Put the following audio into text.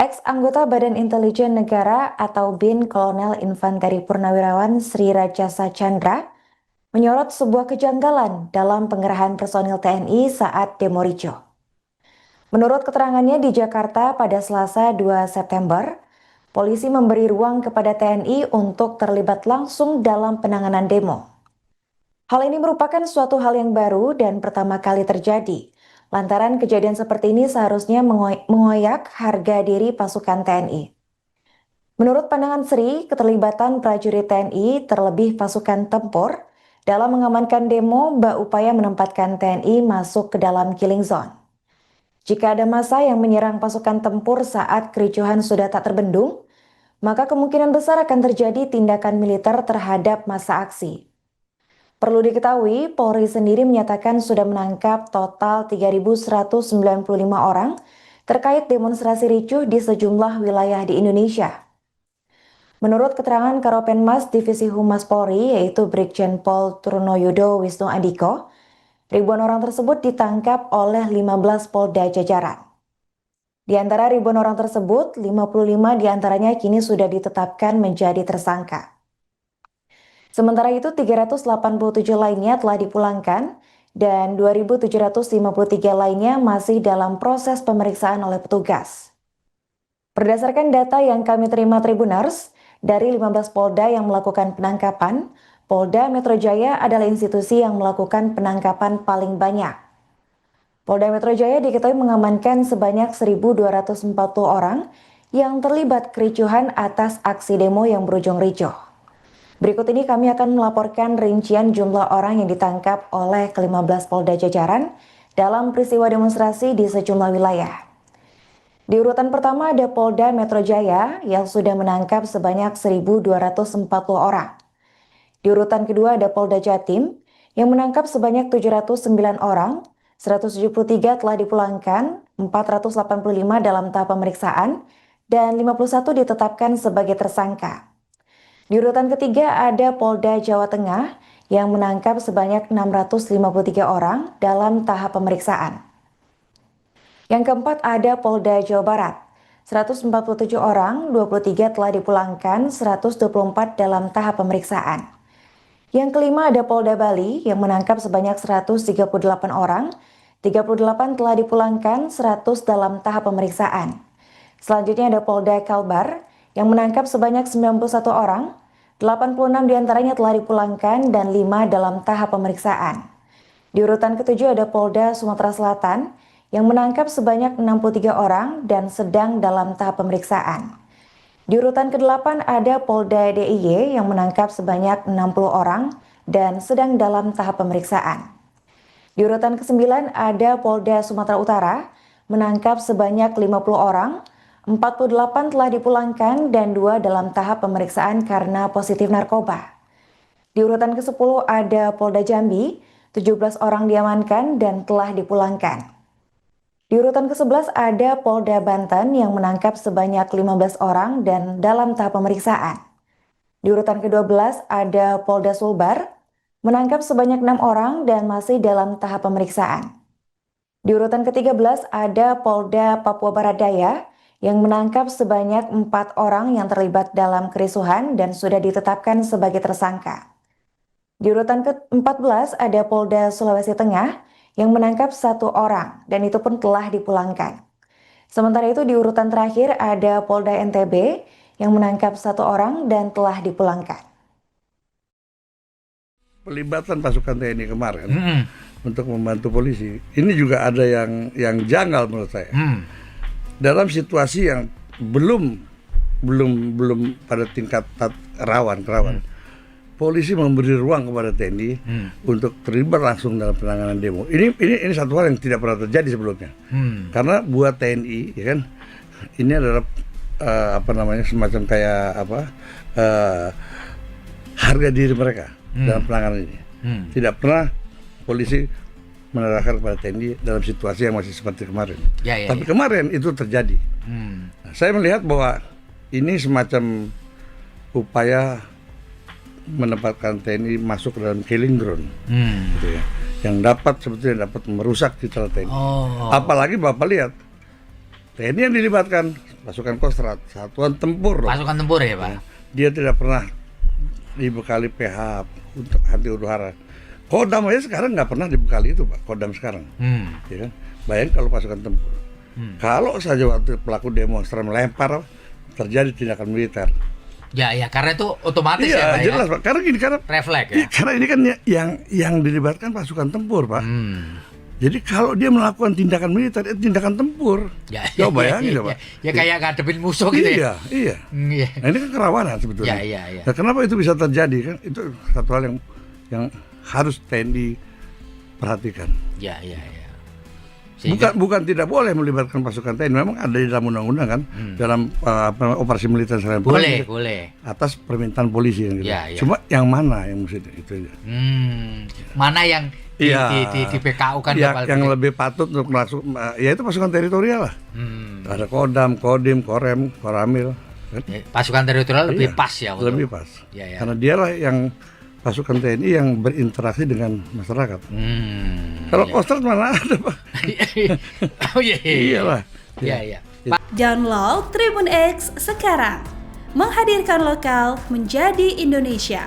Ex-anggota Badan Intelijen Negara atau BIN Kolonel Infanteri Purnawirawan Sri Rajasa Chandra menyorot sebuah kejanggalan dalam pengerahan personil TNI saat demo ricuh. Menurut keterangannya di Jakarta pada Selasa 2 September, polisi memberi ruang kepada TNI untuk terlibat langsung dalam penanganan demo. Hal ini merupakan suatu hal yang baru dan pertama kali terjadi. Lantaran kejadian seperti ini seharusnya mengoyak harga diri pasukan TNI. Menurut pandangan Sri, keterlibatan prajurit TNI terlebih pasukan tempur dalam mengamankan demo berupaya menempatkan TNI masuk ke dalam killing zone. Jika ada massa yang menyerang pasukan tempur saat kericuhan sudah tak terbendung, maka kemungkinan besar akan terjadi tindakan militer terhadap massa aksi. Perlu diketahui, Polri sendiri menyatakan sudah menangkap total 3.195 orang terkait demonstrasi ricuh di sejumlah wilayah di Indonesia. Menurut keterangan Karopenmas Divisi Humas Polri, yaitu Brigjen Pol Trunoyudo Wisnu Andiko, ribuan orang tersebut ditangkap oleh 15 Polda jajaran. Di antara ribuan orang tersebut, 55 diantaranya kini sudah ditetapkan menjadi tersangka. Sementara itu 387 lainnya telah dipulangkan dan 2.753 lainnya masih dalam proses pemeriksaan oleh petugas. Berdasarkan data yang kami terima Tribuners, dari 15 Polda yang melakukan penangkapan, Polda Metro Jaya adalah institusi yang melakukan penangkapan paling banyak. Polda Metro Jaya diketahui mengamankan sebanyak 1.240 orang yang terlibat kericuhan atas aksi demo yang berujung ricuh. Berikut ini kami akan melaporkan rincian jumlah orang yang ditangkap oleh ke-15 Polda jajaran dalam peristiwa demonstrasi di sejumlah wilayah. Di urutan pertama ada Polda Metro Jaya yang sudah menangkap sebanyak 1.240 orang. Di urutan kedua ada Polda Jatim yang menangkap sebanyak 709 orang, 173 telah dipulangkan, 485 dalam tahap pemeriksaan, dan 51 ditetapkan sebagai tersangka. Di urutan ketiga ada Polda Jawa Tengah yang menangkap sebanyak 653 orang dalam tahap pemeriksaan. Yang keempat ada Polda Jawa Barat, 147 orang, 23 telah dipulangkan, 124 dalam tahap pemeriksaan. Yang kelima ada Polda Bali yang menangkap sebanyak 138 orang, 38 telah dipulangkan, 100 dalam tahap pemeriksaan. Selanjutnya ada Polda Kalbar yang menangkap sebanyak 91 orang, 86 diantaranya telah dipulangkan dan 5 dalam tahap pemeriksaan. Di urutan ketujuh ada Polda Sumatera Selatan yang menangkap sebanyak 63 orang dan sedang dalam tahap pemeriksaan. Di urutan ke-8 ada Polda DIY yang menangkap sebanyak 60 orang dan sedang dalam tahap pemeriksaan. Di urutan ke-9 ada Polda Sumatera Utara menangkap sebanyak 50 orang, 48 telah dipulangkan dan 2 dalam tahap pemeriksaan karena positif narkoba. Di urutan ke-10 ada Polda Jambi, 17 orang diamankan dan telah dipulangkan. Di urutan ke-11 ada Polda Banten yang menangkap sebanyak 15 orang dan dalam tahap pemeriksaan. Di urutan ke-12 ada Polda Sulbar, menangkap sebanyak 6 orang dan masih dalam tahap pemeriksaan. Di urutan ke-13 ada Polda Papua Barat Daya yang menangkap sebanyak 4 orang yang terlibat dalam kerisuhan dan sudah ditetapkan sebagai tersangka. Di urutan ke-14 ada Polda Sulawesi Tengah yang menangkap 1 orang dan itu pun telah dipulangkan. Sementara itu di urutan terakhir ada Polda NTB yang menangkap 1 orang dan telah dipulangkan. Pelibatan pasukan TNI kemarin untuk membantu polisi, ini juga ada yang janggal menurut saya. Dalam situasi yang belum pada tingkat rawan, polisi memberi ruang kepada TNI untuk terlibat langsung dalam penanganan demo. Ini satu hal yang tidak pernah terjadi sebelumnya. Karena buat TNI, ya kan, ini adalah semacam kayak harga diri mereka dalam penanganan ini. Tidak pernah polisi menerahkan kepada TNI dalam situasi yang masih seperti kemarin. Tapi kemarin itu terjadi. Nah, saya melihat bahwa ini semacam upaya menempatkan TNI masuk ke dalam killing ground, gitu ya, yang sebetulnya dapat merusak citra TNI. Apalagi Bapak lihat TNI yang dilibatkan pasukan Kostrad, satuan tempur. Pasukan tempur ya, Pak. Dia tidak pernah dibekali PH untuk anti huru-hara. Kodam aja sekarang nggak pernah dibekali itu, Pak. Kodam sekarang, ya kan? Bayangin kalau pasukan tempur. Kalau saja waktu pelaku demonstran melempar, terjadi tindakan militer. Ya, karena itu otomatis Iya, ya, Pak. jelas, Pak. Karena gini, Refleks ya. karena ini kan yang dilibatkan pasukan tempur, Pak. Jadi kalau dia melakukan tindakan militer, itu tindakan tempur. Coba bayangin, Pak. Ya kayak ngadepin musuh gitu ya. Iya. Nah, ini kan kerawanan sebetulnya. Iya. Nah, kenapa itu bisa terjadi kan? Itu satu hal yang harus TNI perhatikan. Iya. Bukan tidak boleh melibatkan pasukan TNI. Memang ada di dalam undang-undang kan, dalam operasi militer serangan boleh. atas permintaan polisi kan, gitu. Iya. Cuma yang mana yang mesti itu aja. Mana yang di PKU kan yang lebih patut untuk masuk, ya itu pasukan teritorial lah. Ada Kodam, Kodim, Korem, Koramil. Kan? Pasukan teritorial lebih pas ya. Lebih pas. Iya. Karena dialah yang pasukan TNI yang berinteraksi dengan masyarakat. Kalau Kostrad mana ada, Pak? Iyalah. Iya. Download Tribun X sekarang. Menghadirkan lokal menjadi Indonesia.